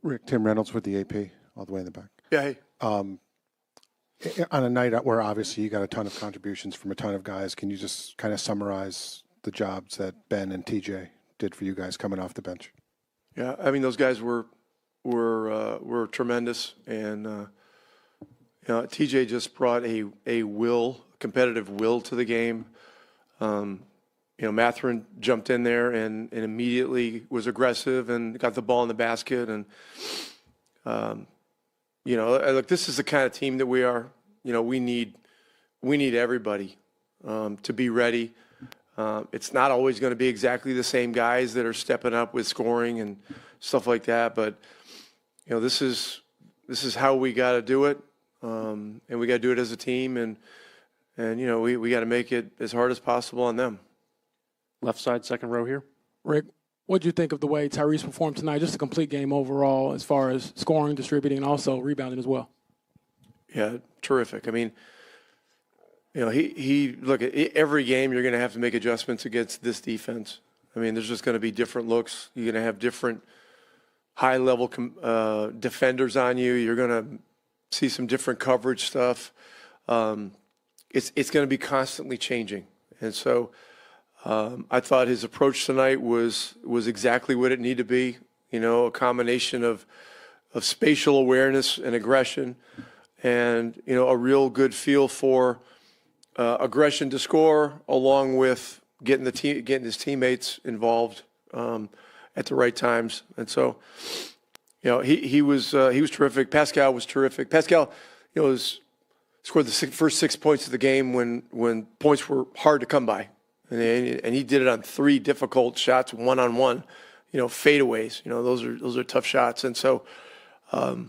Rick, Tim Reynolds with the AP, all the way in the back. Yeah, hey. On a night where obviously you got a ton of contributions from a ton of guys, can you just kind of summarize the jobs that Ben and TJ did for you guys coming off the bench? Yeah, I mean, those guys were tremendous, and TJ just brought a competitive will to the game. Mathurin jumped in there and immediately was aggressive and got the ball in the basket. And, look, this is the kind of team that we are. We need everybody to be ready. It's not always going to be exactly the same guys that are stepping up with scoring and stuff like that. But, this is how we got to do it. And we got to do it as a team. And we got to make it as hard as possible on them. Left side, second row here. Rick, what do you think of the way Tyrese performed tonight? Just a complete game overall as far as scoring, distributing, and also rebounding as well. Yeah, terrific. I mean, he look, at every game you're going to have to make adjustments against this defense. I mean, there's just going to be different looks. You're going to have different high-level defenders on you. You're going to see some different coverage stuff. It's going to be constantly changing. And so I thought his approach tonight was exactly what it needed to be, a combination of spatial awareness and aggression and, a real good feel for aggression to score along with getting his teammates involved at the right times. And so, he was terrific. Pascal was terrific. Pascal, scored the first 6 points of the game when points were hard to come by. And he did it on 3 difficult shots, one-on-one, fadeaways. Those are tough shots. And so, I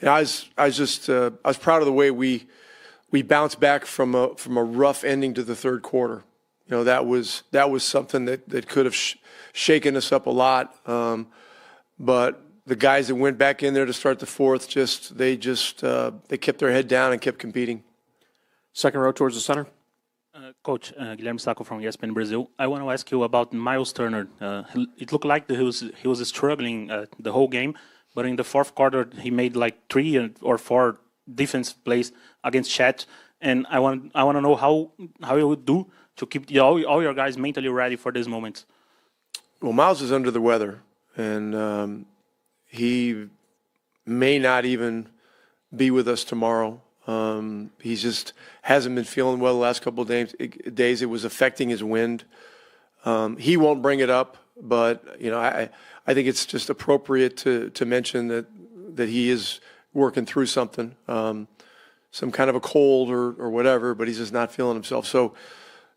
was proud of the way we bounced back from a rough ending to the third quarter. That was something that could have shaken us up a lot. But the guys that went back in there to start the fourth they kept their head down and kept competing. Second row towards the center. Coach, Guilherme Sacco from ESPN Brazil. I want to ask you about Miles Turner. It looked like he was struggling the whole game, but in the fourth quarter he made like 3 or 4 defense plays against Chet. And I want to know how you would do to keep all your guys mentally ready for these moments. Well, Miles is under the weather, and he may not even be with us tomorrow. He just hasn't been feeling well the last couple of days. It was affecting his wind. He won't bring it up, but I think it's just appropriate to mention that he is working through something, some kind of a cold or whatever, but he's just not feeling himself. So,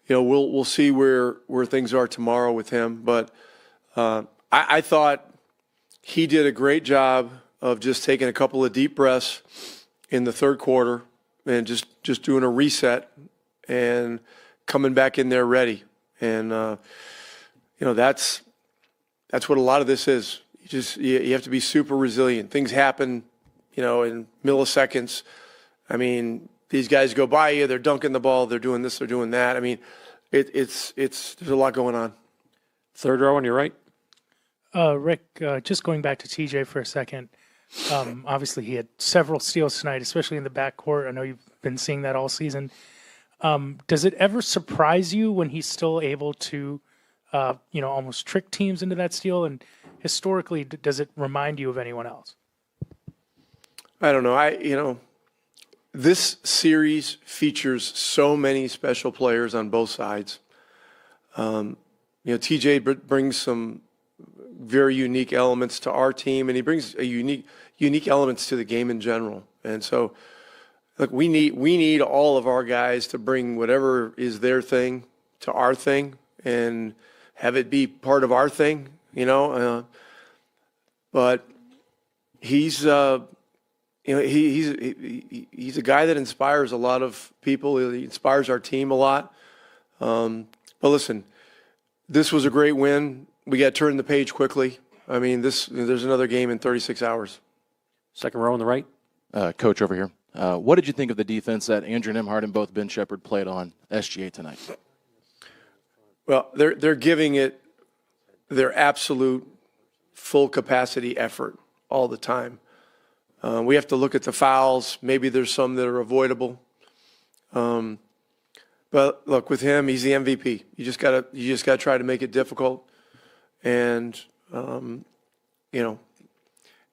we'll see where things are tomorrow with him. But I thought he did a great job of just taking a couple of deep breaths in the third quarter and just doing a reset and coming back in there ready. And, that's what a lot of this is. You have to be super resilient. Things happen, in milliseconds. I mean, these guys go by you, they're dunking the ball, they're doing this, they're doing that. I mean, there's a lot going on. Third row on your right. Rick, just going back to TJ for a second. Obviously, he had several steals tonight, especially in the backcourt. I know you've been seeing that all season. Does it ever surprise you when he's still able to, almost trick teams into that steal? And historically, does it remind you of anyone else? I don't know. This series features so many special players on both sides. TJ brings some very unique elements to our team, and he brings a unique elements to the game in general. And so, look, we need all of our guys to bring whatever is their thing to our thing and have it be part of our thing, but he's he's a guy that inspires a lot of people. He inspires our team a lot. But listen, this was a great win. We got to turn the page quickly. I mean, there's another game in 36 hours. Second row on the right. Coach over here. What did you think of the defense that Andrew Nembhard and both Ben Shepherd played on SGA tonight? Well, they're giving it their absolute full capacity effort all the time. We have to look at the fouls. Maybe there's some that are avoidable. But look, with him, he's the MVP. You just gotta try to make it difficult, and and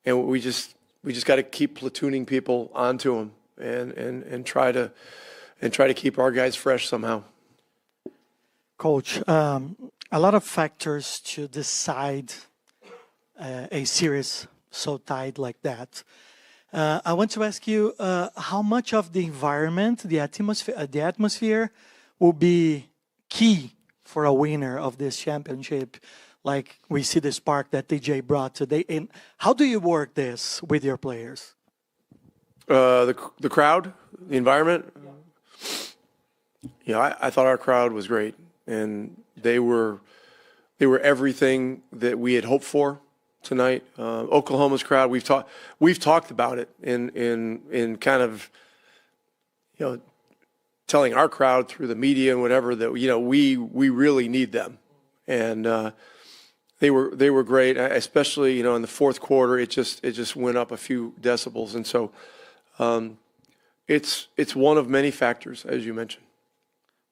we just got to keep platooning people onto him, and try to keep our guys fresh somehow. Coach, a lot of factors to decide a series so tight like that. I want to ask you how much of the environment, the atmosphere will be key for a winner of this championship, like we see the spark that TJ brought today. And how do you work this with your players? The crowd, the environment. I thought our crowd was great, and they were everything that we had hoped for tonight. Oklahoma's crowd, we've talked about it in kind of telling our crowd through the media and whatever that we really need them, and they were great, especially in the fourth quarter. It just went up a few decibels, and so it's one of many factors, as you mentioned.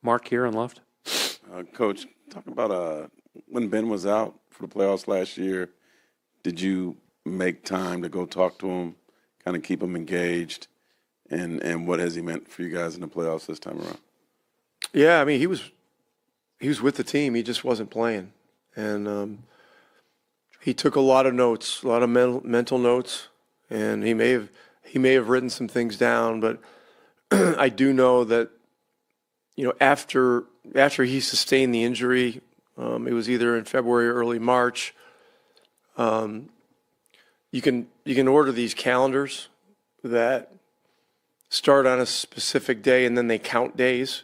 Mark here on left. Coach, talk about when Ben was out for the playoffs last year. Did you make time to go talk to him, kind of keep him engaged, and what has he meant for you guys in the playoffs this time around? Yeah, I mean he was with the team. He just wasn't playing, and he took a lot of notes, a lot of mental notes, and he may have written some things down. But I do know that after he sustained the injury, it was either in February or early March. You can order these calendars that start on a specific day and then they count days.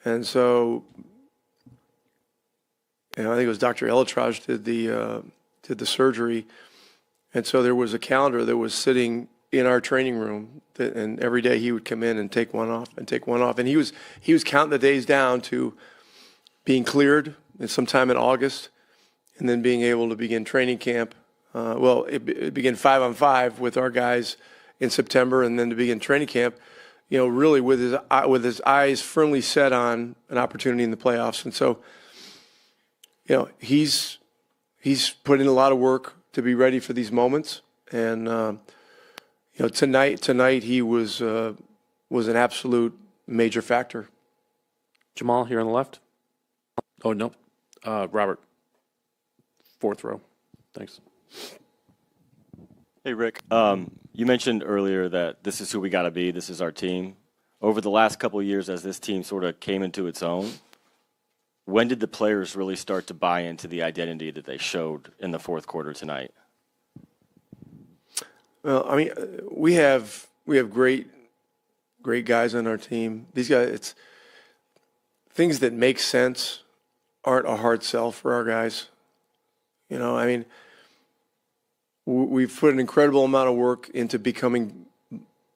And so, I think it was Dr. Elatraj did the surgery, and so there was a calendar that was sitting in our training room, and every day he would come in and take one off, and he was counting the days down to being cleared sometime in August, and then being able to begin training camp. It began 5-on-5 with our guys in September, and then to begin training camp, really with his eyes firmly set on an opportunity in the playoffs. And so, he's put in a lot of work to be ready for these moments. And tonight he was an absolute major factor. Jamal here on the left. Oh no, Robert. Fourth row. Thanks. Hey, Rick. You mentioned earlier that this is who we got to be. This is our team. Over the last couple of years, as this team sort of came into its own, when did the players really start to buy into the identity that they showed in the fourth quarter tonight? Well, I mean, we have great guys on our team. These guys, it's things that make sense aren't a hard sell for our guys. I mean, we've put an incredible amount of work into becoming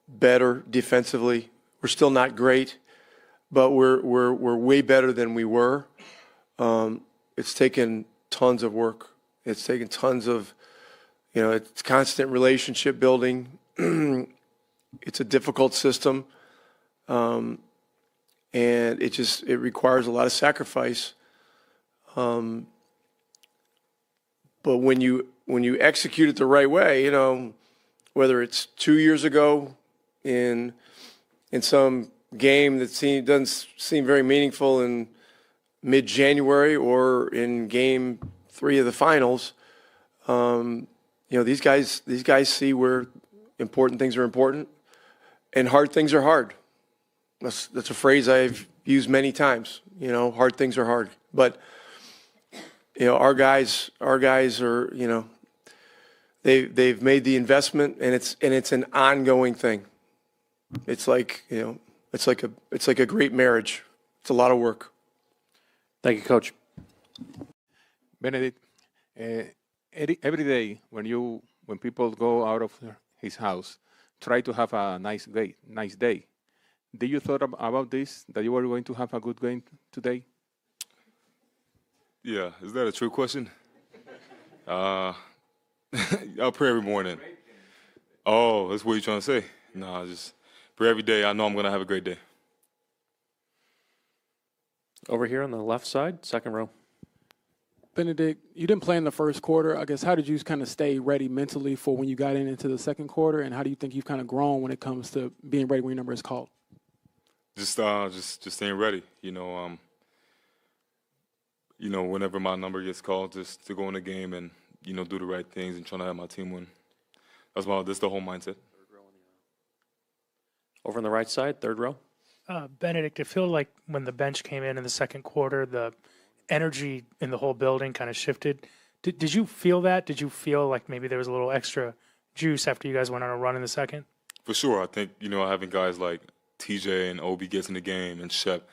better defensively. We're still not great, but we're way better than we were. It's taken tons of work. It's taken tons of, it's constant relationship building. It's a difficult system, and it requires a lot of sacrifice. But when you execute it the right way, whether it's 2 years ago in some game that doesn't seem very meaningful in mid-January, or in Game 3 of the finals, these guys see where important things are important and hard things are hard. That's a phrase I've used many times. Hard things are hard, but our guys are, they've made the investment, and it's an ongoing thing. It's like a great marriage. It's a lot of work. Thank you, Coach. Bennedict, every day when people go out of his house, try to have a nice day. Did you thought about this, that you were going to have a good game today? Yeah, is that a true question? I'll pray every morning. Oh, that's what you're trying to say? No, just pray every day. I know I'm going to have a great day. Over here on the left side, second row. Bennedict, you didn't play in the first quarter. I guess how did you kind of stay ready mentally for when you got into the second quarter, and how do you think you've kind of grown when it comes to being ready when your number is called? Just staying ready. Whenever my number gets called, just to go in the game and do the right things and trying to have my team win. That's the whole mindset. Over on the right side, third row. Bennedict, it felt like when the bench came in the second quarter, the energy in the whole building kind of shifted. Did you feel that? Did you feel like maybe there was a little extra juice after you guys went on a run in the second? For sure. I think, having guys like TJ and Obi gets in the game and Shep,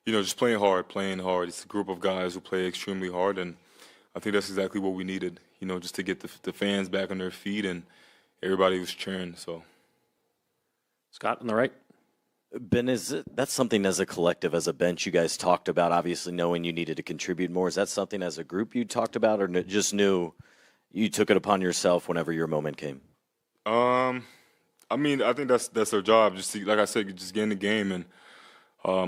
just playing hard. It's a group of guys who play extremely hard, and I think that's exactly what we needed, just to get the fans back on their feet, and everybody was cheering. So, Scott on the right. Ben, that's something as a collective, as a bench, you guys talked about, obviously knowing you needed to contribute more. Is that something as a group you talked about, or just knew you took it upon yourself whenever your moment came? I think that's our job. Like I said, just get in the game and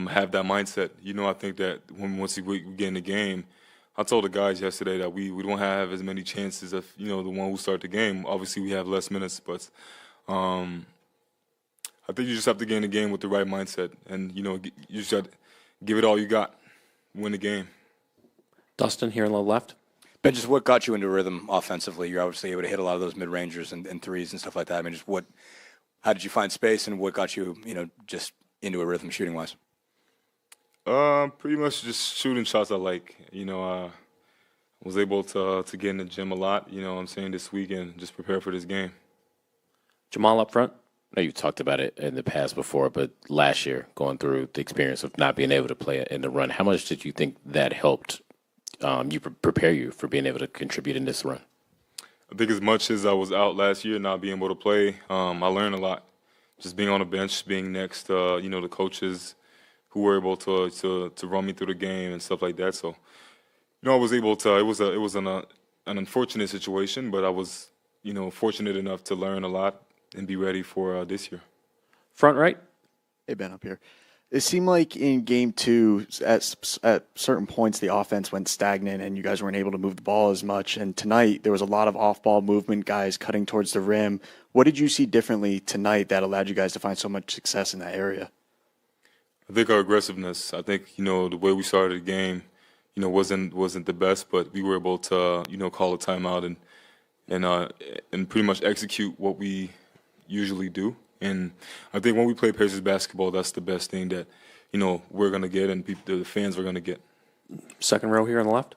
have that mindset. I think that once we get in the game, I told the guys yesterday that we don't have as many chances of the one who start the game. Obviously, we have less minutes, but I think you just have to get in the game with the right mindset, and you just got to give it all you got, win the game. Dustin here on the left. Ben, just what got you into rhythm offensively? You're obviously able to hit a lot of those mid-rangers and threes and stuff like that. I mean, how did you find space, and what got you, just into a rhythm shooting-wise? Pretty much just shooting shots I like. I was able to get in the gym a lot, this weekend, just prepare for this game. Jamal up front. I know you talked about it in the past before, but last year, going through the experience of not being able to play in the run, how much did you think that helped prepare you for being able to contribute in this run? I think as much as I was out last year, not being able to play, I learned a lot. Just being on the bench, being next to, the coaches who were able to run me through the game and stuff like that. So, I was able to, it was an unfortunate situation, but I was, fortunate enough to learn a lot and be ready for this year. Front right. Hey, Ben, up here. It seemed like in game two, at certain points, the offense went stagnant and you guys weren't able to move the ball as much. And tonight, there was a lot of off-ball movement, guys cutting towards the rim. What did you see differently tonight that allowed you guys to find so much success in that area? I think our aggressiveness. I think, the way we started the game, wasn't the best, but we were able to, call a timeout and pretty much execute what we usually do. And I think when we play Pacers basketball, that's the best thing that, we're going to get and the fans are going to get. Second row here on the left.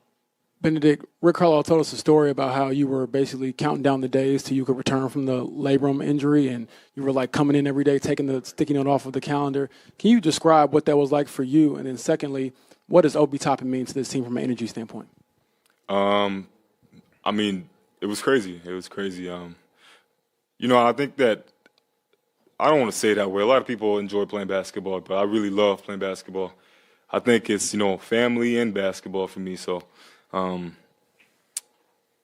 Bennedict, Rick Carlisle told us a story about how you were basically counting down the days till you could return from the labrum injury, and you were like coming in every day, taking the sticky note off of the calendar. Can you describe what that was like for you? And then secondly, what does Obi Toppin mean to this team from an energy standpoint? It was crazy. It was crazy. I think that I don't want to say it that way. A lot of people enjoy playing basketball, but I really love playing basketball. I think it's, family and basketball for me. So,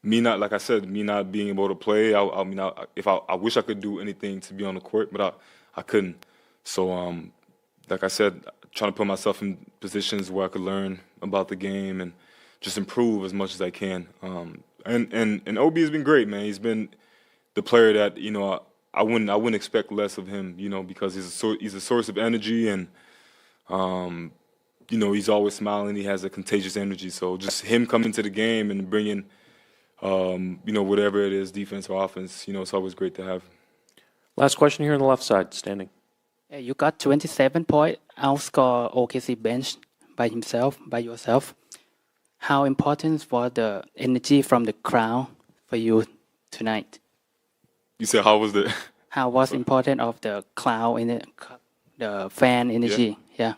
me not being able to play, I wish I could do anything to be on the court, but I couldn't. So, like I said, trying to put myself in positions where I could learn about the game and just improve as much as I can. And Obi has been great, man. He's been the player that, I wouldn't expect less of him, because he's a source of energy and, he's always smiling. He has a contagious energy. So just him coming to the game and bringing, whatever it is, defense or offense, it's always great to have. Last question here on the left side, standing. You got 27 points, outscore OKC bench by yourself. How important for the energy from the crowd for you tonight? You said how was important of the crowd in the fan energy? Yeah.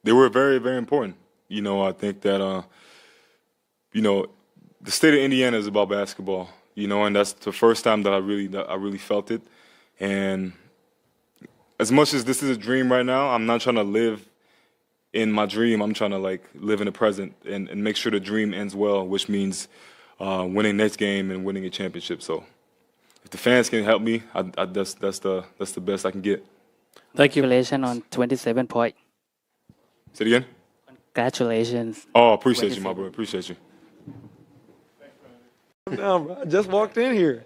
They were very, very important. I think that the state of Indiana is about basketball. And that's the first time that I really felt it. And as much as this is a dream right now, I'm not trying to live in my dream, I'm trying to like live in the present and make sure the dream ends well, which means winning next game and winning a championship. So if the fans can help me, that's the best I can get. Thank you. Congratulations on 27 points. Say it again. Congratulations. Oh, appreciate you, my boy. Appreciate you. Down, bro. I just walked in here.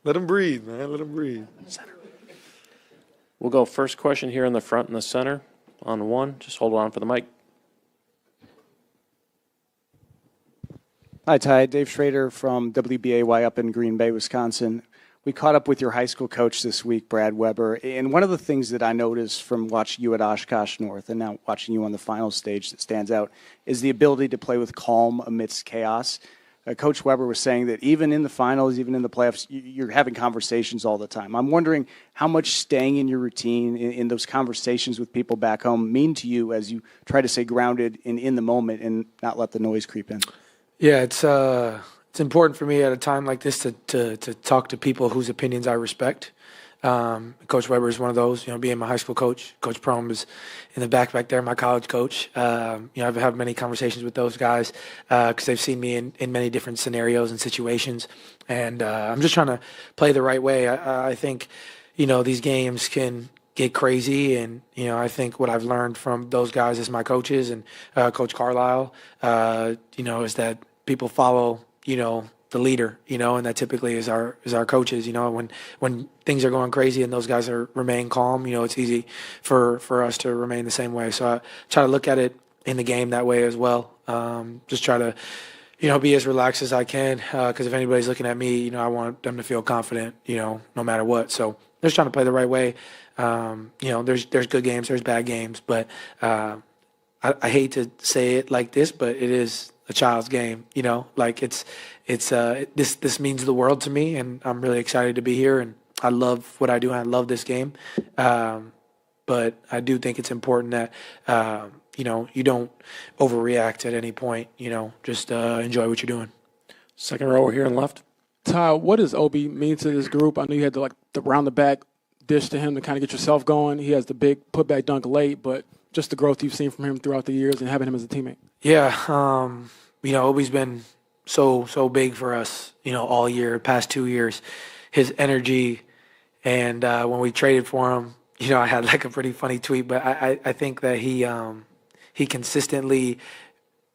Let him breathe, man. Let him breathe. We'll go first question here in the front and the center on one. Just hold on for the mic. Hi, Ty. Dave Schrader from WBAY up in Green Bay, Wisconsin. We caught up with your high school coach this week, Brad Weber, and one of the things that I noticed from watching you at Oshkosh North and now watching you on the final stage that stands out is the ability to play with calm amidst chaos. Coach Weber was saying that even in the finals, even in the playoffs, you're having conversations all the time. I'm wondering how much staying in your routine, in those conversations with people back home, mean to you as you try to stay grounded and in the moment and not let the noise creep in. Yeah, it's important for me at a time like this to talk to people whose opinions I respect. Coach Weber is one of those, being my high school coach. Coach Prohm is in the back there, my college coach. I've had many conversations with those guys because they've seen me in many different scenarios and situations. And I'm just trying to play the right way. I think, these games can get crazy. And, I think what I've learned from those guys as my coaches and Coach Carlisle, is that people follow, the leader, and that typically is our coaches. When things are going crazy and those guys remain calm, it's easy for us to remain the same way. So I try to look at it in the game that way as well. Just try to, be as relaxed as I can. Because if anybody's looking at me, I want them to feel confident, no matter what. So just trying to play the right way. There's good games, there's bad games, but I hate to say it like this, but it is a child's game, this means the world to me, and I'm really excited to be here, and I love what I do, and I love this game. But I do think it's important that, you don't overreact at any point, just enjoy what you're doing. Second row here on the left. Ty, what does Obi mean to this group? I know you had to the round the back dish to him to kind of get yourself going. He has the big putback dunk late, but just the growth you've seen from him throughout the years and having him as a teammate. Yeah, Obi's been so big for us, all year, past 2 years. His energy, and when we traded for him, I had a pretty funny tweet, but I think that he consistently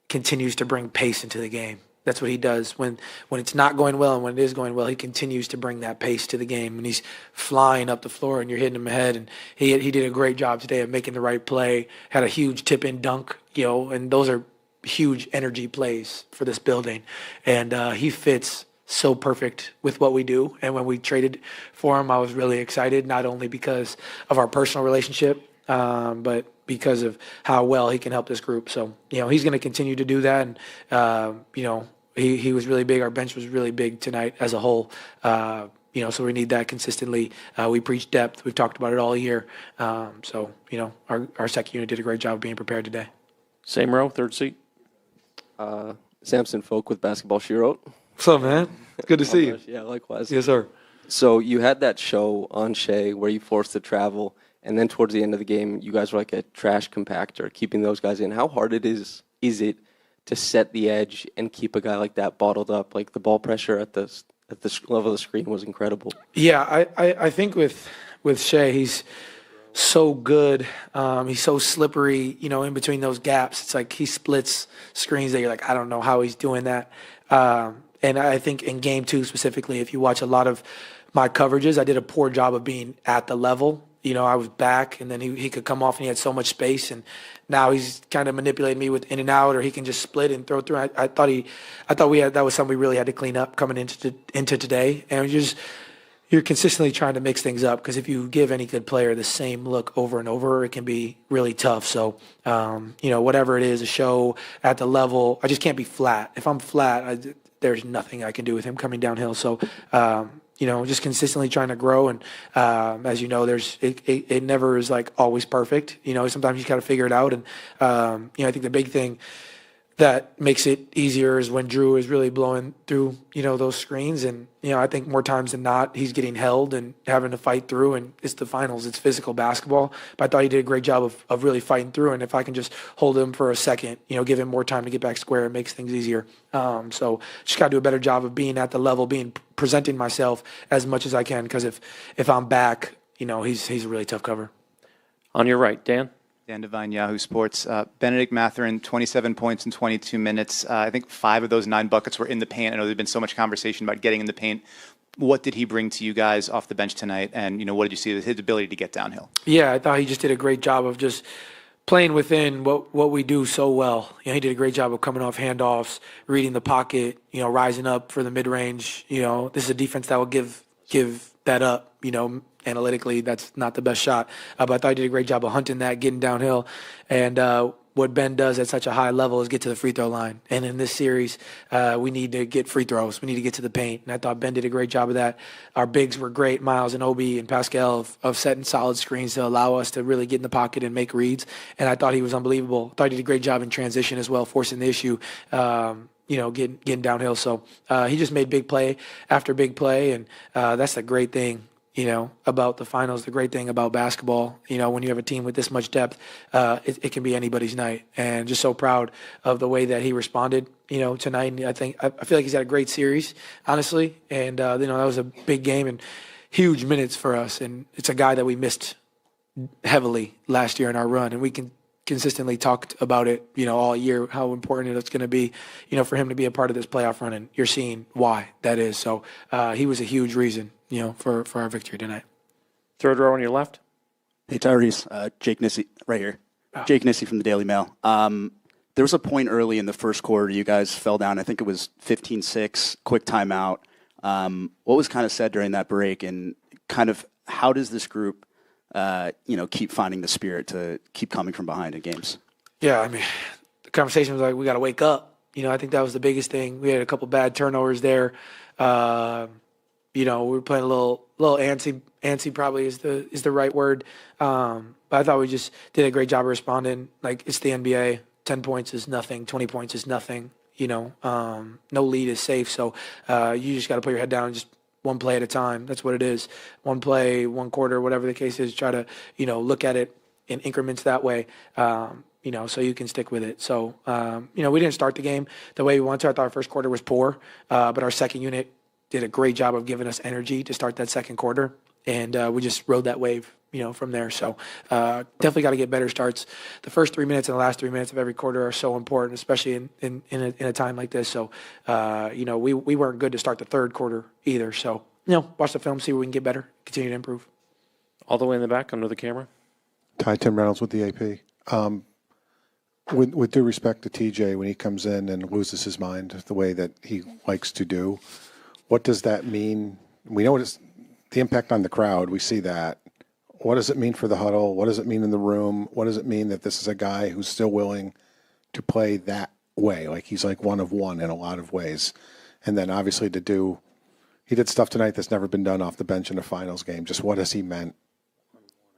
continues to bring pace into the game. That's what he does. When it's not going well and when it is going well, he continues to bring that pace to the game. And he's flying up the floor and you're hitting him ahead. And he did a great job today of making the right play. Had a huge tip-in dunk, and those are huge energy plays for this building. And he fits so perfect with what we do. And when we traded for him, I was really excited, not only because of our personal relationship, but because of how well he can help this group. So, he's going to continue to do that. And, he was really big. Our bench was really big tonight as a whole. So we need that consistently. We preach depth. We've talked about it all year. So, our second unit did a great job of being prepared today. Same row, third seat. Samson Folk with Basketball She Wrote. What's up, man? Good to see you. Yeah, likewise. Yes, sir. So you had that show on Shai where you forced to travel, and then towards the end of the game, you guys were like a trash compactor, keeping those guys in. How hard is it to set the edge and keep a guy like that bottled up? Like the ball pressure at the level of the screen was incredible. Yeah, I think with Shai, he's so good. He's so slippery, in between those gaps. It's like he splits screens that you're like, I don't know how he's doing that. And I think in game 2 specifically, if you watch a lot of my coverages, I did a poor job of being at the level. I was back, and then he could come off, and he had so much space. And now he's kind of manipulating me with in and out, or he can just split and throw through. I thought that was something we really had to clean up coming into today. And you're consistently trying to mix things up, because if you give any good player the same look over and over, it can be really tough. So, whatever it is, a show at the level, I just can't be flat. If I'm flat, there's nothing I can do with him coming downhill. So, just consistently trying to grow. And as you know, it never is always perfect. Sometimes you got to figure it out. And I think the big thing that makes it easier is when Drew is really blowing through, those screens. And, I think more times than not, he's getting held and having to fight through. And it's the finals. It's physical basketball. But I thought he did a great job of really fighting through. And if I can just hold him for a second, give him more time to get back square, it makes things easier. So just got to do a better job of being at the level, presenting myself as much as I can. Because if I'm back, he's a really tough cover. On your right, Dan. Dan Devine, Yahoo Sports. Bennedict Mathurin, 27 points in 22 minutes. I think 5 of those 9 buckets were in the paint. I know there's been so much conversation about getting in the paint. What did he bring to you guys off the bench tonight? And, what did you see of his ability to get downhill? Yeah, I thought he just did a great job of just playing within what we do so well. He did a great job of coming off handoffs, reading the pocket, rising up for the mid-range. This is a defense that will give that up, analytically, that's not the best shot. But I thought he did a great job of hunting that, getting downhill. And what Ben does at such a high level is get to the free throw line. And in this series, we need to get free throws. We need to get to the paint. And I thought Ben did a great job of that. Our bigs were great, Miles and Obi and Pascal, of setting solid screens to allow us to really get in the pocket and make reads. And I thought he was unbelievable. I thought he did a great job in transition as well, forcing the issue. Getting downhill. So he just made big play after big play. And that's the great thing, about the finals, the great thing about basketball. When you have a team with this much depth, it can be anybody's night. And just so proud of the way that he responded, tonight. And I feel like he's had a great series, honestly. And, that was a big game and huge minutes for us. And it's a guy that we missed heavily last year in our run. And we can consistently talked about it, all year, how important it's going to be, for him to be a part of this playoff run. And you're seeing why that is. So he was a huge reason, for our victory tonight. Third row on your left. Hey, Tyrese. Jake Nissy, right here. Jake Nissy from the Daily Mail. There was a point early in the first quarter you guys fell down. I think it was 15-6, quick timeout. What was kind of said during that break, and kind of how does this group keep finding the spirit to keep coming from behind in games? Yeah, the conversation was like, we got to wake up. I think that was the biggest thing. We had a couple bad turnovers there. We were playing a little antsy. Antsy probably is the right word. But I thought we just did a great job of responding. Like, it's the NBA. 10 points is nothing. 20 points is nothing. No lead is safe. So you just got to put your head down and just one play at a time. That's what it is. One play, one quarter, whatever the case is. Try to, look at it in increments that way, so you can stick with it. So, we didn't start the game the way we wanted to. I thought our first quarter was poor, but our second unit did a great job of giving us energy to start that second quarter. And we just rode that wave, from there. So definitely got to get better starts. The first 3 minutes and the last 3 minutes of every quarter are so important, especially in a time like this. So, we weren't good to start the third quarter either. So, watch the film, see where we can get better, continue to improve. All the way in the back under the camera. Tim Reynolds with the AP. With due respect to TJ, when he comes in and loses his mind the way that he likes to do, what does that mean? We know it's the impact on the crowd. We see that. What does it mean for the huddle? What does it mean in the room? What does it mean that this is a guy who's still willing to play that way? Like, he's like one of one in a lot of ways. And then obviously he did stuff tonight that's never been done off the bench in a finals game. Just what has he meant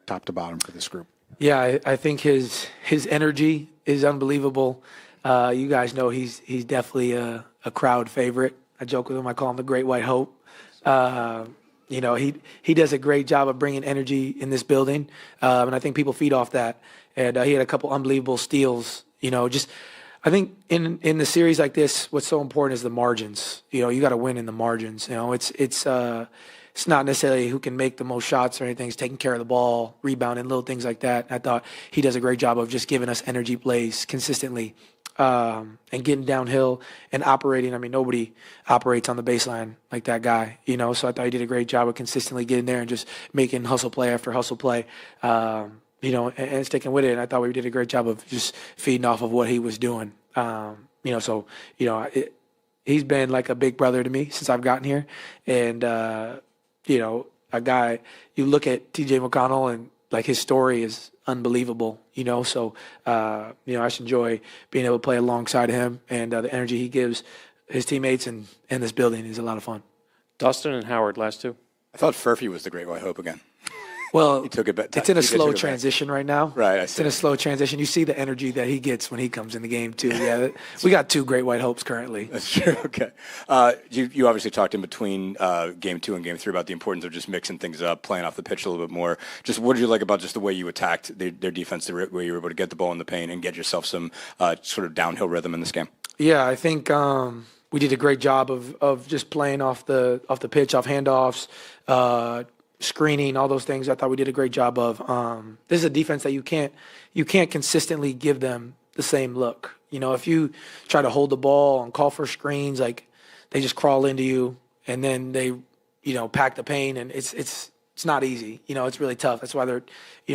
top to bottom for this group? Yeah, I think his energy is unbelievable. You guys know he's definitely a crowd favorite. I joke with him. I call him the Great White Hope. He does a great job of bringing energy in this building, and I think people feed off that. And he had a couple unbelievable steals. I think in the series like this, what's so important is the margins. You got to win in the margins. It's not necessarily who can make the most shots or anything. It's taking care of the ball, rebounding, little things like that. I thought he does a great job of just giving us energy plays consistently. And getting downhill and operating. Nobody operates on the baseline like that guy, so I thought he did a great job of consistently getting there and just making hustle play after hustle play, and sticking with it. And I thought we did a great job of just feeding off of what he was doing. He's been like a big brother to me since I've gotten here. And, a guy, you look at TJ McConnell and like his story is unbelievable, so, I just enjoy being able to play alongside him, and the energy he gives his teammates and this building is a lot of fun. Dustin and Howard, last two. I thought Furphy was the Great White Hope again. Well, he took it back. It's in a TJ slow took it back. transition right now. Right, I It's see. in a slow transition. You see the energy that he gets when he comes in the game too. Yeah, we got two great white hopes currently. That's true. Okay. You obviously talked in between game 2 and game 3 about the importance of just mixing things up, playing off the pitch a little bit more. Just what did you like about just the way you attacked their defense, the way you were able to get the ball in the paint and get yourself some sort of downhill rhythm in this game? Yeah, I think we did a great job of just playing off the pitch, off handoffs, screening, all those things. I thought we did a great job of. This is a defense that you can't consistently give them the same look. You know, if you try to hold the ball and call for screens, like they just crawl into you and then they, pack the paint, and it's not easy. It's really tough. That's why they're,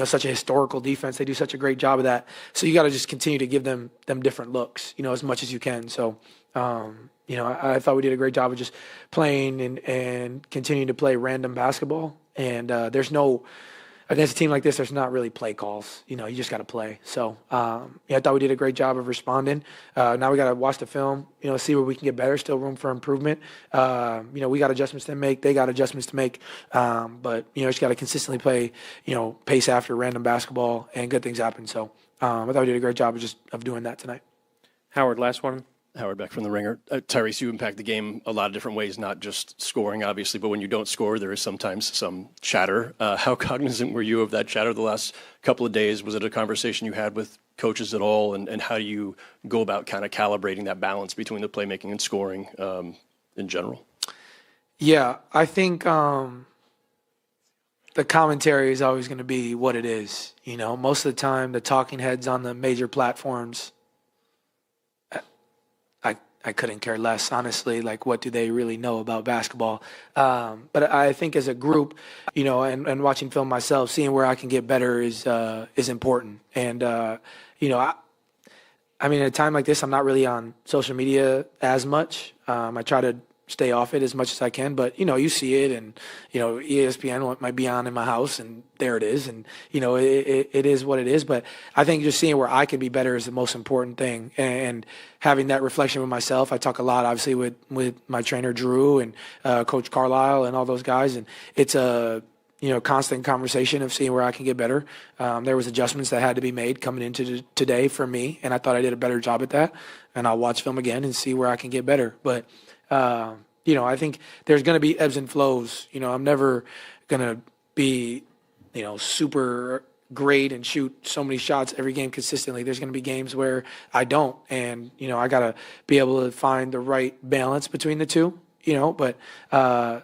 such a historical defense. They do such a great job of that. So you got to just continue to give them different looks, as much as you can. So, I thought we did a great job of just playing and continuing to play random basketball. And against a team like this, there's not really play calls. You just got to play. So, I thought we did a great job of responding. Now we got to watch the film, see where we can get better. Still room for improvement. We got adjustments to make. They got adjustments to make. But, just got to consistently play, pace after random basketball, and good things happen. So, I thought we did a great job of doing that tonight. Howard, last one. Howard Beck from The Ringer. Tyrese, you impact the game a lot of different ways, not just scoring, obviously, but when you don't score, there is sometimes some chatter. How cognizant were you of that chatter the last couple of days? Was it a conversation you had with coaches at all? And how do you go about kind of calibrating that balance between the playmaking and scoring in general? Yeah, I think the commentary is always going to be what it is. Most of the time, the talking heads on the major platforms, I couldn't care less, honestly. Like, what do they really know about basketball? But I think as a group, and watching film myself, seeing where I can get better is important. And, at a time like this, I'm not really on social media as much. I try to stay off it as much as I can, but you see it, and ESPN might be on in my house, and there it is, and it is what it is. But I think just seeing where I can be better is the most important thing, and having that reflection with myself. I talk a lot, obviously, with my trainer Drew and Coach Carlisle and all those guys, and it's a constant conversation of seeing where I can get better. There was adjustments that had to be made coming into today for me, and I thought I did a better job at that. And I'll watch film again and see where I can get better, but. I think there's going to be ebbs and flows. I'm never going to be, super great and shoot so many shots every game consistently. There's going to be games where I don't. And, I got to be able to find the right balance between the two, but, I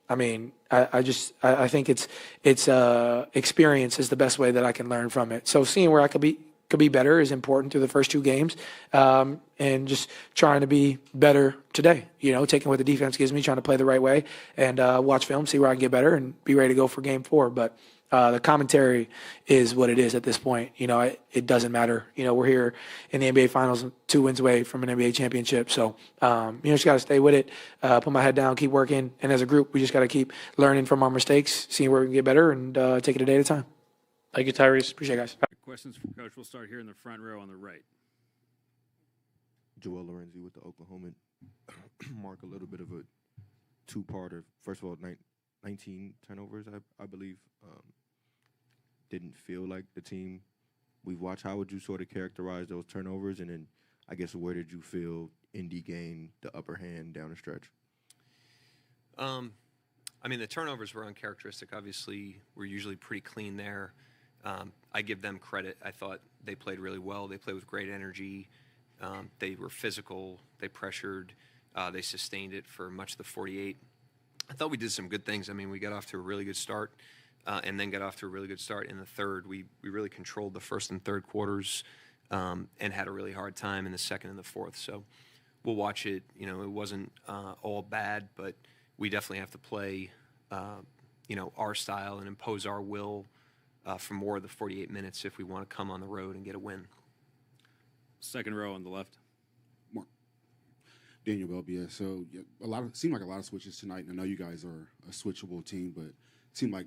think it's experience is the best way that I can learn from it. So seeing where I could be better is important through the first 2 games, and just trying to be better today, taking what the defense gives me, trying to play the right way, and watch film, see where I can get better, and be ready to go for game 4. But the commentary is what it is at this point. It doesn't matter. We're here in the NBA Finals, 2 wins away from an NBA championship. So, just got to stay with it, put my head down, keep working. And as a group, we just got to keep learning from our mistakes, seeing where we can get better, and take it a day at a time. Thank you, Tyrese. Appreciate it, guys. Questions for Coach. We'll start here in the front row on the right. Joel Lorenzi with the Oklahoman. Mark, a little bit of a two-parter. First of all, 19 turnovers, I believe. Didn't feel like the team we've watched. How would you sort of characterize those turnovers? And then, I guess, where did you feel Indy gained the upper hand down the stretch? The turnovers were uncharacteristic. Obviously, we're usually pretty clean there. I give them credit. I thought they played really well. They played with great energy. They were physical. They pressured. They sustained it for much of the 48. I thought we did some good things. We got off to a really good start, and then got off to a really good start in the third. We really controlled the first and third quarters, and had a really hard time in the second and the fourth. So we'll watch it. It wasn't all bad, but we definitely have to play, our style and impose our will for more of the 48 minutes if we want to come on the road and get a win. Second row on the left. Daniel Belbia. So seemed like a lot of switches tonight. And I know you guys are a switchable team, but it seemed like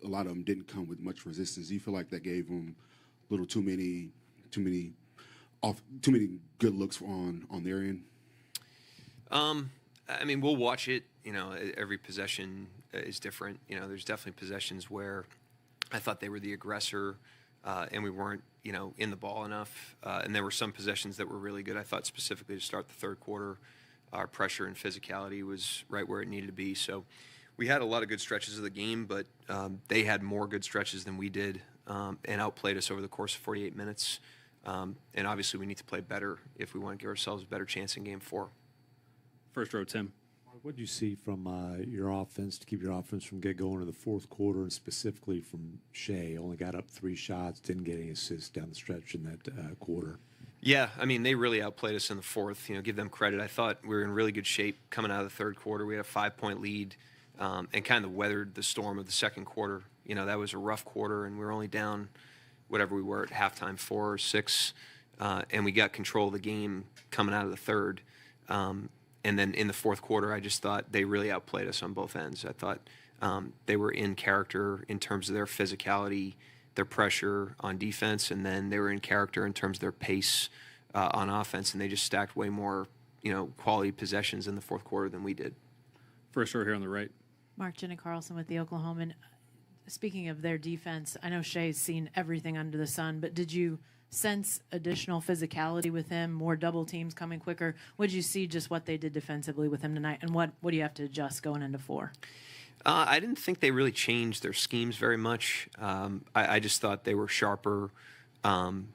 a lot of them didn't come with much resistance. Do you feel like that gave them a little too many good looks on their end? We'll watch it. Every possession is different. There's definitely possessions where I thought they were the aggressor, and we weren't, in the ball enough. And there were some possessions that were really good. I thought specifically to start the third quarter, our pressure and physicality was right where it needed to be. So we had a lot of good stretches of the game, but they had more good stretches than we did and outplayed us over the course of 48 minutes. And obviously we need to play better if we want to give ourselves a better chance in Game 4. First row, Tim. What did you see from your offense to keep your offense from get going in the fourth quarter, and specifically from Shai? Only got up 3 shots, didn't get any assists down the stretch in that quarter. Yeah, I mean, they really outplayed us in the fourth. Give them credit. I thought we were in really good shape coming out of the third quarter. We had a 5-point lead and kind of weathered the storm of the second quarter. That was a rough quarter, and we were only down whatever we were at halftime, 4 or 6, and we got control of the game coming out of the third. And then in the fourth quarter, I just thought they really outplayed us on both ends. I thought they were in character in terms of their physicality, their pressure on defense, and then they were in character in terms of their pace on offense, and they just stacked way more, quality possessions in the fourth quarter than we did. First row here on the right. Mark Jenny Carlson with the Oklahoman. Speaking of their defense, I know Shai's seen everything under the sun, but did you sense additional physicality with him, more double teams coming quicker? What did you see just what they did defensively with him tonight, and what do you have to adjust going into 4? I didn't think they really changed their schemes very much. I just thought they were sharper,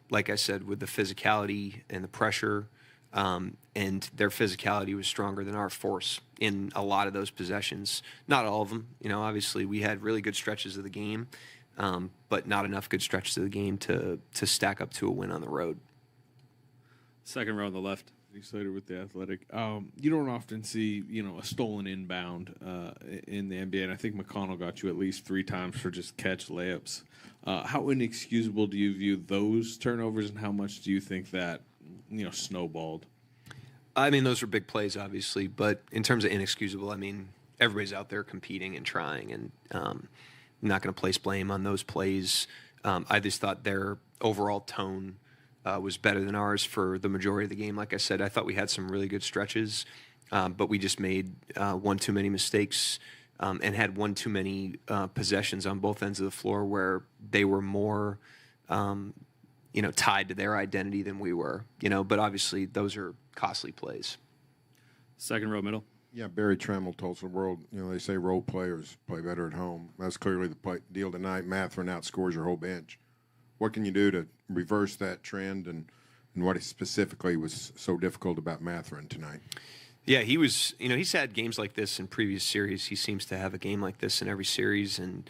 like I said, with the physicality and the pressure, and their physicality was stronger than our force in a lot of those possessions. Not all of them. Obviously we had really good stretches of the game, but not enough good stretches of the game to stack up to a win on the road. Second row on the left. Excited with the Athletic. You don't often see, a stolen inbound in the NBA, and I think McConnell got you at least 3 times for just catch layups. How inexcusable do you view those turnovers, and how much do you think that, snowballed? I mean, those were big plays, obviously, but in terms of inexcusable, everybody's out there competing and trying, and I'm not going to place blame on those plays. I just thought their overall tone was better than ours for the majority of the game. Like I said, I thought we had some really good stretches, but we just made one too many mistakes and had one too many possessions on both ends of the floor where they were more, tied to their identity than we were. But obviously those are costly plays. Second row middle. Yeah, Barry Trammell told the world, they say role players play better at home. That's clearly the deal tonight. Mathurin outscores your whole bench. What can you do to reverse that trend, and what specifically was so difficult about Mathurin tonight? Yeah, he was, he's had games like this in previous series. He seems to have a game like this in every series, and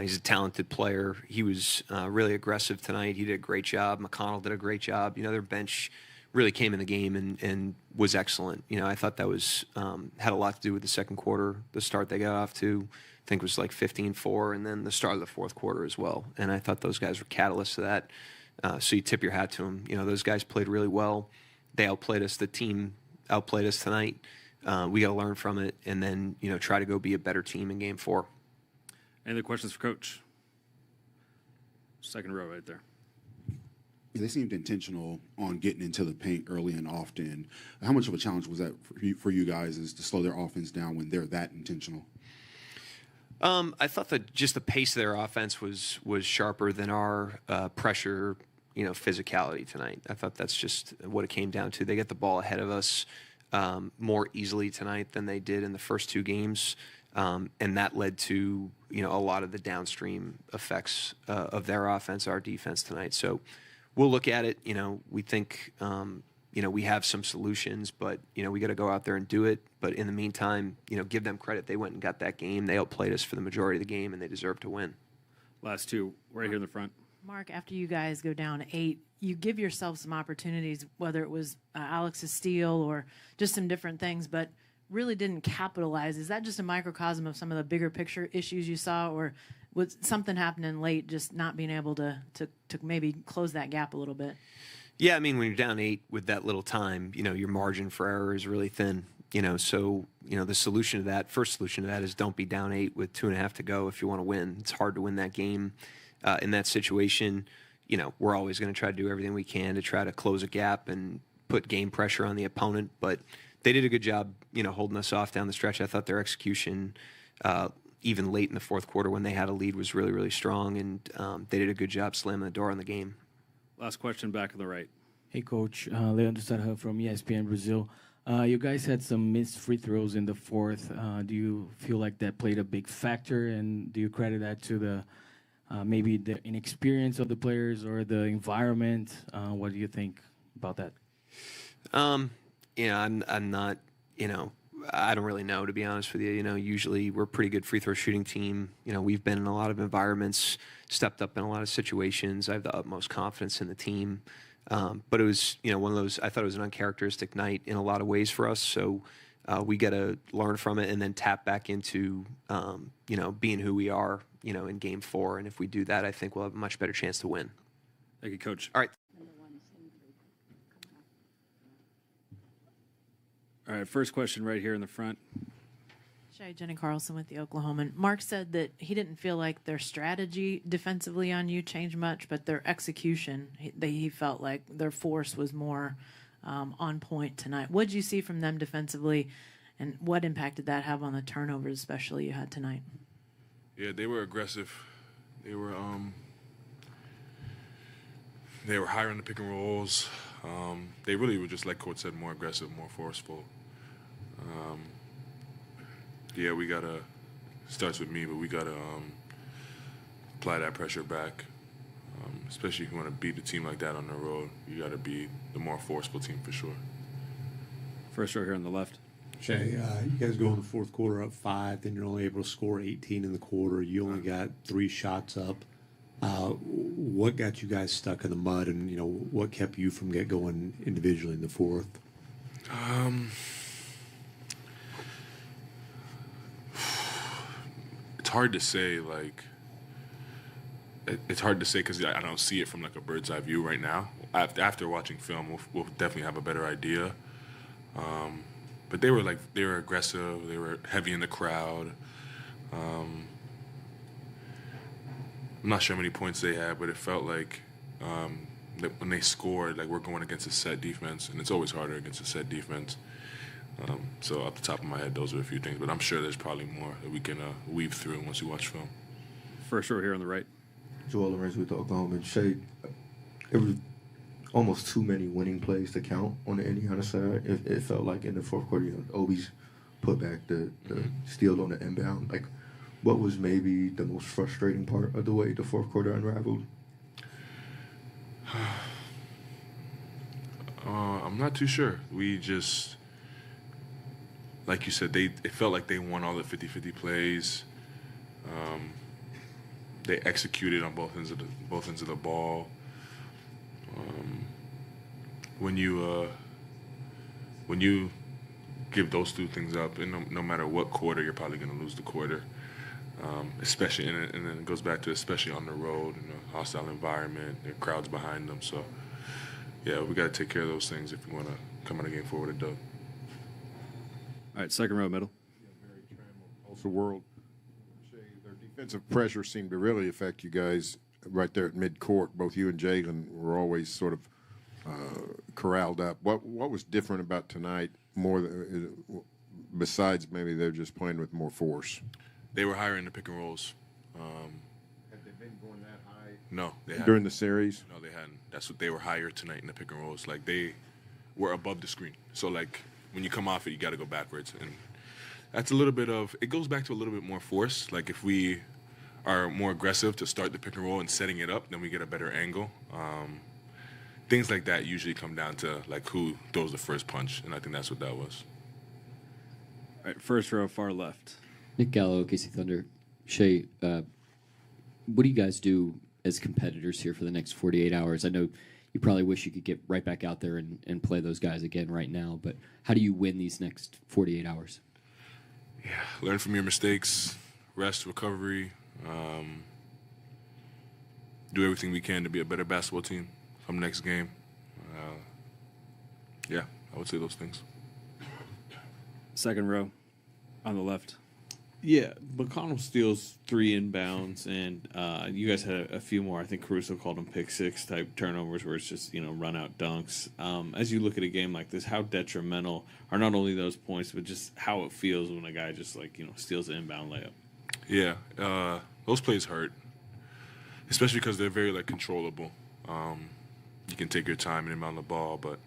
he's a talented player. He was really aggressive tonight. He did a great job. McConnell did a great job. Their bench really came in the game and was excellent. I thought that was had a lot to do with the second quarter, the start they got off to. I think it was like 15-4, and then the start of the fourth quarter as well. And I thought those guys were catalysts to that. So you tip your hat to them. Those guys played really well. They outplayed us. The team outplayed us tonight. We got to learn from it, and then try to go be a better team in Game 4. Any other questions for Coach? Second row right there. Yeah, they seemed intentional on getting into the paint early and often. How much of a challenge was that for you guys, is to slow their offense down when they're that intentional? I thought that just the pace of their offense was sharper than our pressure, physicality tonight. I thought that's just what it came down to. They get the ball ahead of us more easily tonight than they did in the first 2 games, and that led to a lot of the downstream effects of their offense, our defense tonight. So we'll look at it. We think we have some solutions, but we got to go out there and do it. But in the meantime, give them credit. They went and got that game. They outplayed us for the majority of the game, and they deserve to win. Last 2, right here in the front. Mark, after you guys go down 8, you give yourself some opportunities, whether it was Alex's steal or just some different things, but really didn't capitalize. Is that just a microcosm of some of the bigger picture issues you saw, or was something happening late, just not being able to maybe close that gap a little bit? Yeah, when you're down 8 with that little time, your margin for error is really thin. So the solution to that, first solution to that, is don't be down 8 with 2.5 to go if you want to win. It's hard to win that game in that situation. We're always going to try to do everything we can to try to close a gap and put game pressure on the opponent. But they did a good job, holding us off down the stretch. I thought their execution even late in the fourth quarter when they had a lead was really, really strong, and they did a good job slamming the door on the game. Last question back on the right. Hey, Coach. Leandro Sarra from ESPN Brazil. You guys had some missed free throws in the fourth. Do you feel like that played a big factor, and do you credit that to the maybe the inexperience of the players or the environment? What do you think about that? I'm not, I don't really know, to be honest with you. Usually we're a pretty good free throw shooting team. We've been in a lot of environments, stepped up in a lot of situations. I have the utmost confidence in the team. But it was, one of those, I thought it was an uncharacteristic night in a lot of ways for us. So we got to learn from it and then tap back into, being who we are, in game 4. And if we do that, I think we'll have a much better chance to win. Thank you, Coach. All right. All right, first question right here in the front. Shai, Jenny Carlson with the Oklahoman. Mark said that he didn't feel like their strategy defensively on you changed much, but their execution, he felt like their force was more on point tonight. What did you see from them defensively, and what impact did that have on the turnovers, especially you had tonight? Yeah, they were aggressive. They were higher on the pick and rolls. They really were just, like Coach said, more aggressive, more forceful. Yeah, we gotta, starts with me, but we gotta apply that pressure back. Especially if you want to beat a team like that on the road, you gotta be the more forceful team for sure. First row here on the left. Shai, you guys go in the fourth quarter up 5, then you're only able to score 18 in the quarter. You only got 3 shots up. What got you guys stuck in the mud, and what kept you from going individually in the fourth? It's hard to say. It's hard to say because I don't see it from a bird's eye view right now. After watching film, we'll definitely have a better idea. But they were aggressive. They were heavy in the crowd. I'm not sure how many points they had, but it felt like that when they scored, we're going against a set defense, and it's always harder against a set defense. So off the top of my head, those are a few things, but I'm sure there's probably more that we can weave through once we watch film. First row here on the right. Joel Lorenz with the Oklahoma. Shai, it was almost too many winning plays to count on the Indiana side. It felt like in the fourth quarter, Obi's put back the steal on the inbound. What was maybe the most frustrating part of the way the fourth quarter unraveled? I'm not too sure. We just, like you said, it felt like they won all the 50-50 plays. They executed on both ends of the ball. When you give those 2 things up, and no matter what quarter, you're probably going to lose the quarter. Especially, and then it goes back to especially on the road, in a hostile environment, there are crowds behind them. So, yeah, we got to take care of those things if we want to come out of game 4 with a dub. All right, second row, middle. Also, world. Their defensive pressure seemed to really affect you guys right there at midcourt. Both you and Jalen were always sort of corralled up. What was different about tonight, more besides maybe they're just playing with more force? They were higher in the pick and rolls. Had they been going that high? No, they hadn't. During the series? No, they hadn't. That's what they were higher tonight in the pick and rolls. They were above the screen. So when you come off it, you got to go backwards, and that's a little bit of. It goes back to a little bit more force. If we are more aggressive to start the pick and roll and setting it up, then we get a better angle. Things like that usually come down to who throws the first punch, and I think that's what that was. All right, first row, far left. Nick Gallo, KC Thunder. Shai, what do you guys do as competitors here for the next 48 hours? I know you probably wish you could get right back out there and play those guys again right now, but how do you win these next 48 hours? Yeah, learn from your mistakes, rest, recovery, do everything we can to be a better basketball team come next game. Yeah, I would say those things. Second row on the left. Yeah, McConnell steals 3 inbounds, and you guys had a few more. I think Caruso called them pick-6 type turnovers where it's just, run-out dunks. As you look at a game like this, how detrimental are not only those points, but just how it feels when a guy just, steals an inbound layup? Yeah, those plays hurt, especially because they're very controllable. You can take your time and inbound the ball, but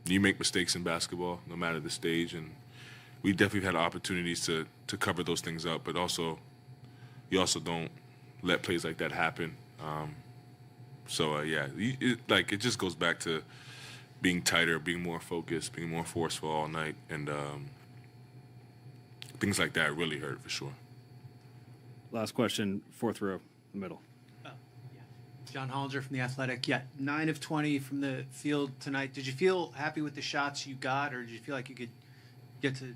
you make mistakes in basketball, no matter the stage, and we definitely had opportunities to cover those things up. But also, you also don't let plays like that happen. It just goes back to being tighter, being more focused, being more forceful all night, and things like that really hurt for sure. Last question, fourth row, the middle. John Hollinger from The Athletic. Yeah, 9 of 20 from the field tonight. Did you feel happy with the shots you got, or did you feel like you could get to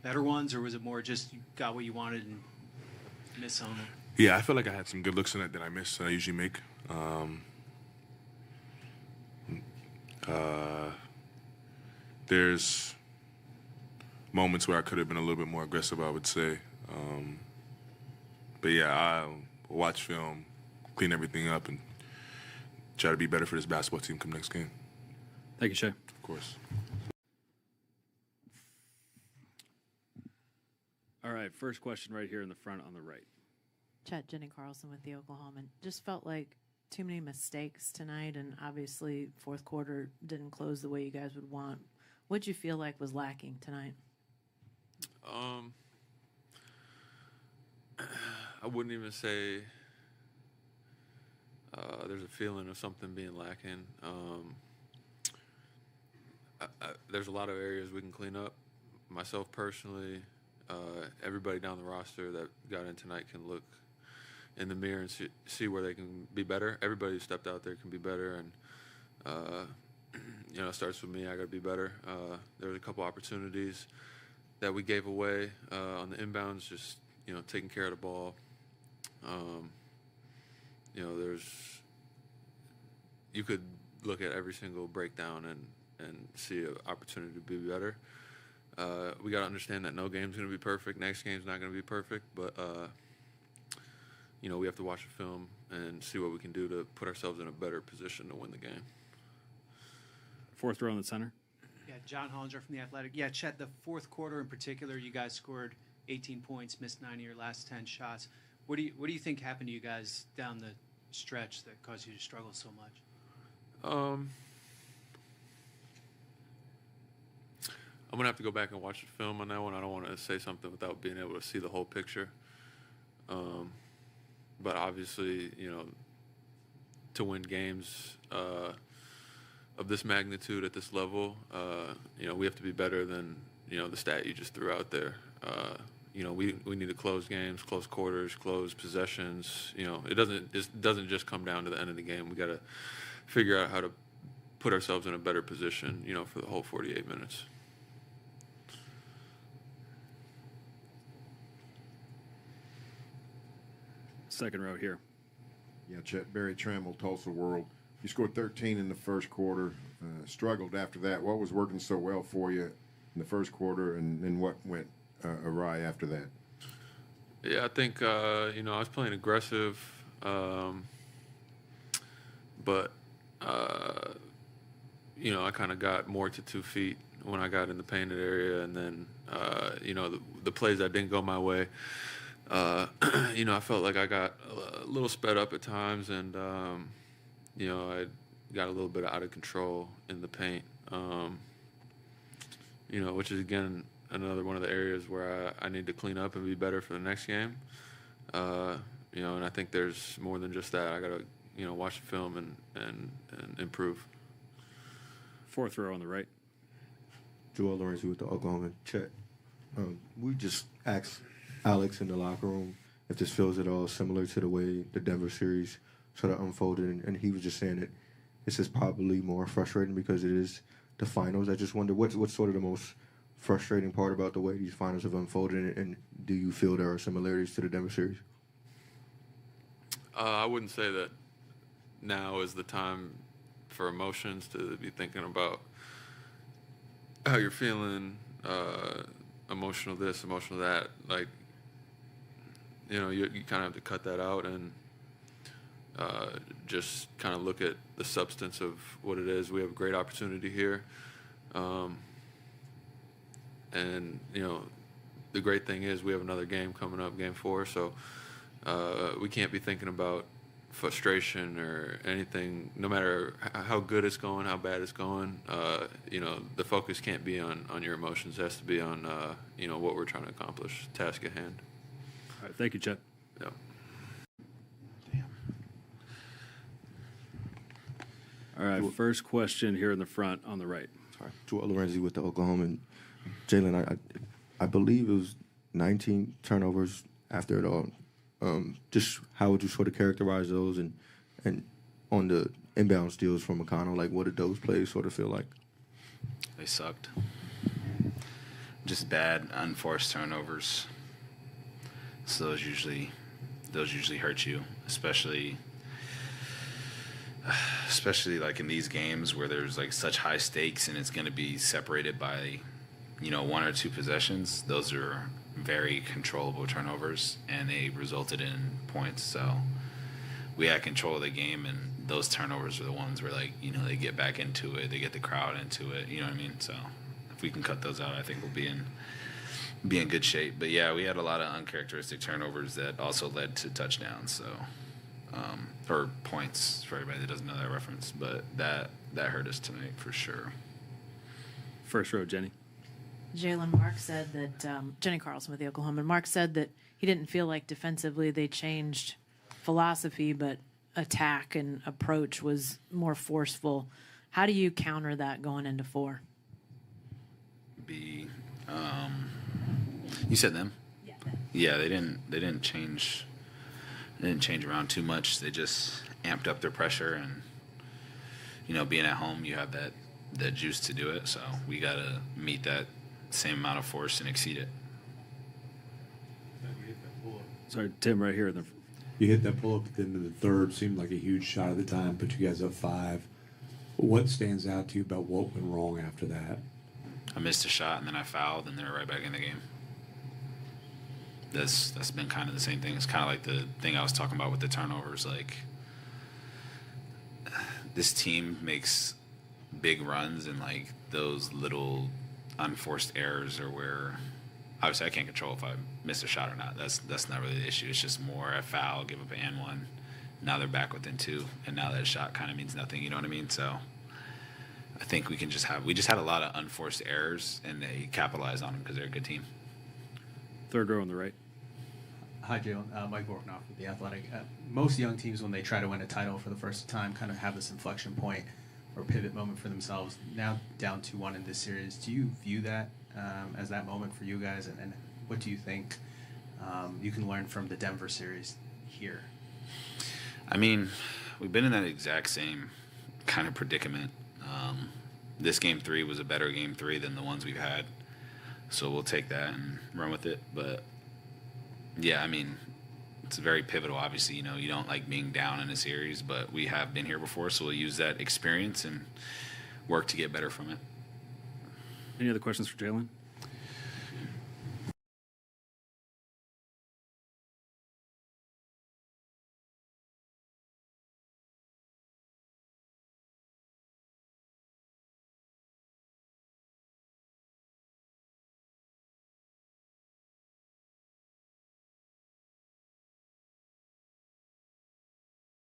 better ones, or was it more just you got what you wanted and missed on them? Yeah, I feel like I had some good looks in it that I missed that I usually make. There's moments where I could have been a little bit more aggressive, I would say. But yeah, I watch film, clean everything up, and try to be better for this basketball team come next game. Thank you, Shai. Of course. All right, first question right here in the front on the right. Chet, Jenny Carlson with the Oklahoman. Just felt like too many mistakes tonight, and obviously fourth quarter didn't close the way you guys would want. What'd you feel like was lacking tonight? I wouldn't even say there's a feeling of something being lacking. There's a lot of areas we can clean up. Myself personally, everybody down the roster that got in tonight can look in the mirror and see where they can be better. Everybody who stepped out there can be better, and it starts with me. I got to be better. There was a couple opportunities that we gave away on the inbounds, just taking care of the ball. You could look at every single breakdown and see an opportunity to be better. We got to understand that no game's going to be perfect. Next game's not going to be perfect, but we have to watch the film and see what we can do to put ourselves in a better position to win the game. Fourth row in the center. Yeah, John Hollinger from The Athletic. Yeah, Chet, the fourth quarter in particular, you guys scored 18 points, missed 9 of your last 10 shots. What do you think happened to you guys down the stretch that caused you to struggle so much? I'm going to have to go back and watch the film on that one. I don't want to say something without being able to see the whole picture. But obviously, to win games of this magnitude at this level, we have to be better than, the stat you just threw out there. We need to close games, close quarters, close possessions. It doesn't just come down to the end of the game. We got to figure out how to put ourselves in a better position, for the whole 48 minutes. Second row here. Yeah, Chet, Barry Trammell, Tulsa World. You scored 13 in the first quarter, struggled after that. What was working so well for you in the first quarter, and what went awry after that? Yeah, I think, I was playing aggressive, but, I kind of got more to 2 feet when I got in the painted area, and then, the plays that didn't go my way, I felt like I got a little sped up at times, and, I got a little bit out of control in the paint, which is, again, another one of the areas where I need to clean up and be better for the next game. And I think there's more than just that. I got to, watch the film and improve. Fourth row on the right. Joel Lorenzi with the Oklahoma. Chet, we just asked Alex in the locker room if this feels at all similar to the way the Denver series sort of unfolded, and he was just saying that this is probably more frustrating because it is the finals. I just wonder what's sort of the most frustrating part about the way these finals have unfolded, and do you feel there are similarities to the Denver series? I wouldn't say that now is the time for emotions to be thinking about how you're feeling, emotional this, emotional that. Like, you kind of have to cut that out and just kind of look at the substance of what it is. We have a great opportunity here. And, the great thing is we have another game coming up, Game 4, so we can't be thinking about frustration or anything. No matter how good it's going, how bad it's going, the focus can't be on your emotions. It has to be on what we're trying to accomplish, task at hand. All right, thank you, Chet. Yeah. All right, first question here in the front on the right. Sorry, Joel Lorenzi with the Oklahoma. Jalen, I believe it was 19 turnovers after it all. Just how would you sort of characterize those, and on the inbound steals from McConnell, like what did those plays sort of feel like? They sucked. Just bad, unforced turnovers. So those usually hurt you, especially like in these games where there's like such high stakes and it's going to be separated by, one or two possessions. Those are very controllable turnovers, and they resulted in points. So we had control of the game, and those turnovers are the ones where, like, they get back into it, they get the crowd into it. You know what I mean? So if we can cut those out, I think we'll be in good shape. But yeah, we had a lot of uncharacteristic turnovers that also led to touchdowns. So or points for everybody that doesn't know that reference. But that hurt us tonight for sure. First row, Jenny. Jalen, Mark said that Jenny Carlson with the Oklahoma. Mark said that he didn't feel like defensively they changed philosophy, but attack and approach was more forceful. How do you counter that going into 4? You said them. Yeah, they didn't change. They didn't change around too much. They just amped up their pressure, and being at home, you have that juice to do it. So we got to meet that same amount of force and exceed it. Sorry, Tim, right here. You hit that pull-up at the end of the third. Seemed like a huge shot at the time. Put you guys up 5. What stands out to you about what went wrong after that? I missed a shot, and then I fouled, and they were right back in the game. That's been kind of the same thing. It's kind of like the thing I was talking about with the turnovers. Like, this team makes big runs, and like those little unforced errors are where obviously I can't control if I miss a shot or not. That's not really the issue. It's just more a foul, give up an and one. Now they're back within 2, and now that shot kind of means nothing. You know what I mean? So I think we just had a lot of unforced errors, and they capitalized on them because they're a good team. Third row on the right. Hi, Jalen. Mike Vorknoff with The Athletic. Most young teams, when they try to win a title for the first time, kind of have this inflection point or pivot moment for themselves. Now down 2-1 in this series, do you view that as that moment for you guys? And what do you think you can learn from the Denver series here? I mean, we've been in that exact same kind of predicament. This Game 3 was a better Game 3 than the ones we've had. So we'll take that and run with it. But yeah, I mean, it's very pivotal. Obviously, you don't like being down in a series, but we have been here before, so we'll use that experience and work to get better from it. Any other questions for Jalen?